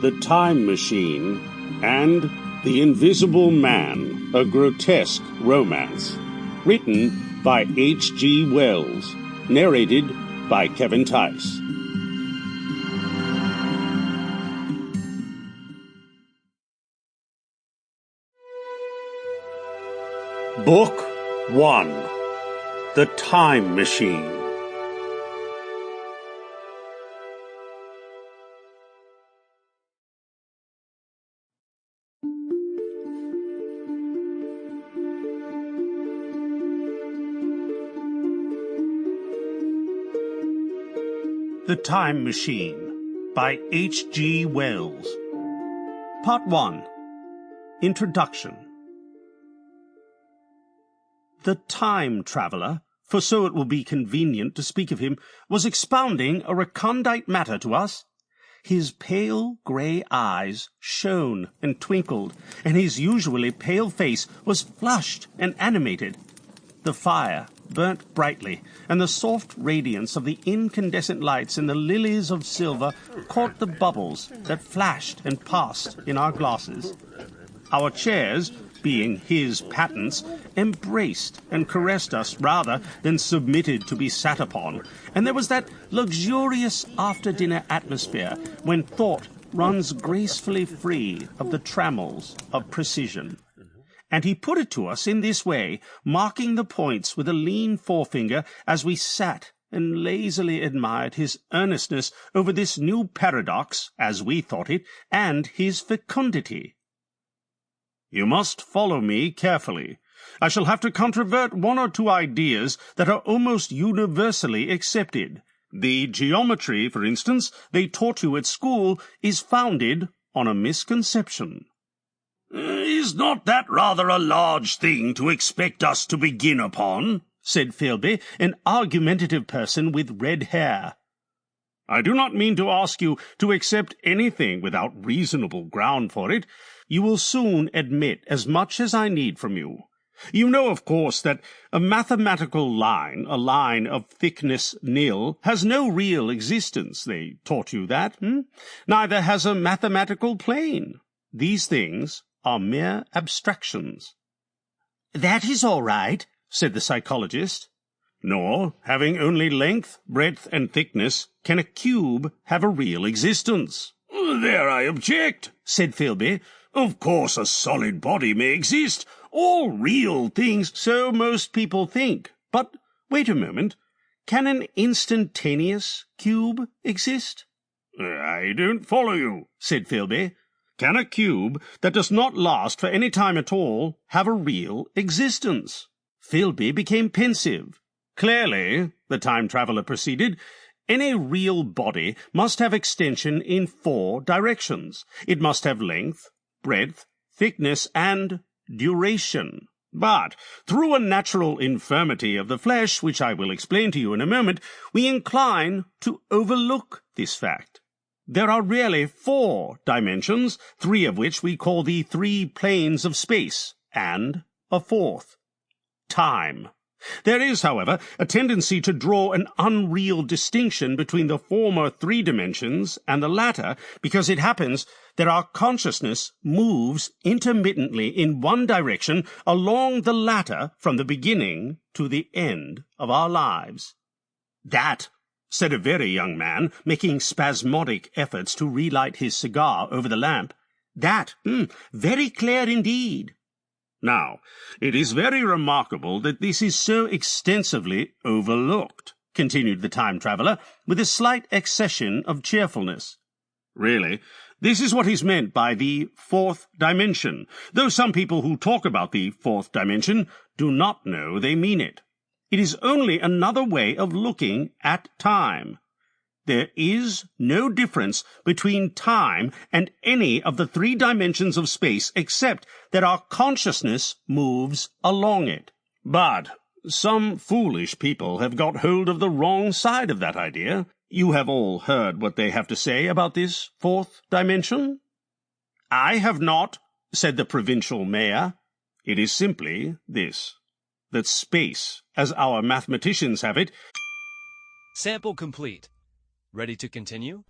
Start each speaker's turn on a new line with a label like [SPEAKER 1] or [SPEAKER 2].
[SPEAKER 1] The Time Machine, and The Invisible Man, a Grotesque Romance. Written by H.G. Wells. Narrated by Kevin Theis. Book 1. The Time Machine. The Time Machine by H.G. Wells. Part 1. Introduction. The time traveller, for so it will be convenient to speak of him, was expounding a recondite matter to us. His pale grey eyes shone and twinkled, and his usually pale face was flushed and animated. The fire burnt brightly, and the soft radiance of the incandescent lights in the lilies of silver caught the bubbles that flashed and passed in our glasses. Our chairs, being his patents, embraced and caressed us rather than submitted to be sat upon, and there was that luxurious after-dinner atmosphere when thought runs gracefully free of the trammels of precision. And he put it to us in this way, marking the points with a lean forefinger as we sat and lazily admired his earnestness over this new paradox, as we thought it, and his fecundity. You must follow me carefully. I shall have to controvert one or two ideas that are almost universally accepted. The geometry, for instance, they taught you at school is founded on a misconception. "Is not that rather a large thing to expect us to begin upon?" said Philby, an argumentative person with red hair. "I do not mean to ask you to accept anything without reasonable ground for it. You will soon admit as much as I need from you. You know, of course, that a mathematical line, a line of thickness nil, has no real existence. They taught you that, Neither has a mathematical plane. These things are mere abstractions." "That is all right," said the psychologist. "Nor, having only length, breadth, and thickness, can a cube have a real existence." "There I object," said Philby. "Of course a solid body may exist. All real things—" "So most people think. But wait a moment. Can an instantaneous cube exist?" "I don't follow you," said Philby. "Can a cube that does not last for any time at all have a real existence?" Philby became pensive. "Clearly," the time-traveller proceeded, "any real body must have extension in 4 directions. It must have length, breadth, thickness, and duration. But through a natural infirmity of the flesh, which I will explain to you in a moment, we incline to overlook this fact. There are really 4 dimensions, 3 of which we call the 3 planes of space, and a 4th, time. There is, however, a tendency to draw an unreal distinction between the former 3 dimensions and the latter, because it happens that our consciousness moves intermittently in one direction along the latter from the beginning to the end of our lives. "That," said a very young man, making spasmodic efforts to relight his cigar over the lamp, "that, very clear indeed." "Now, it is very remarkable that this is so extensively overlooked," continued the time-traveller, with a slight accession of cheerfulness. "Really, this is what is meant by the 4th dimension, though some people who talk about the 4th dimension do not know they mean it. It is only another way of looking at time. There is no difference between time and any of the 3 dimensions of space except that our consciousness moves along it. But some foolish people have got hold of the wrong side of that idea. You have all heard what they have to say about this 4th dimension?" "I have not," said the provincial mayor. "It is simply this, that space, as our mathematicians have it—"
[SPEAKER 2] Sample complete. Ready to continue?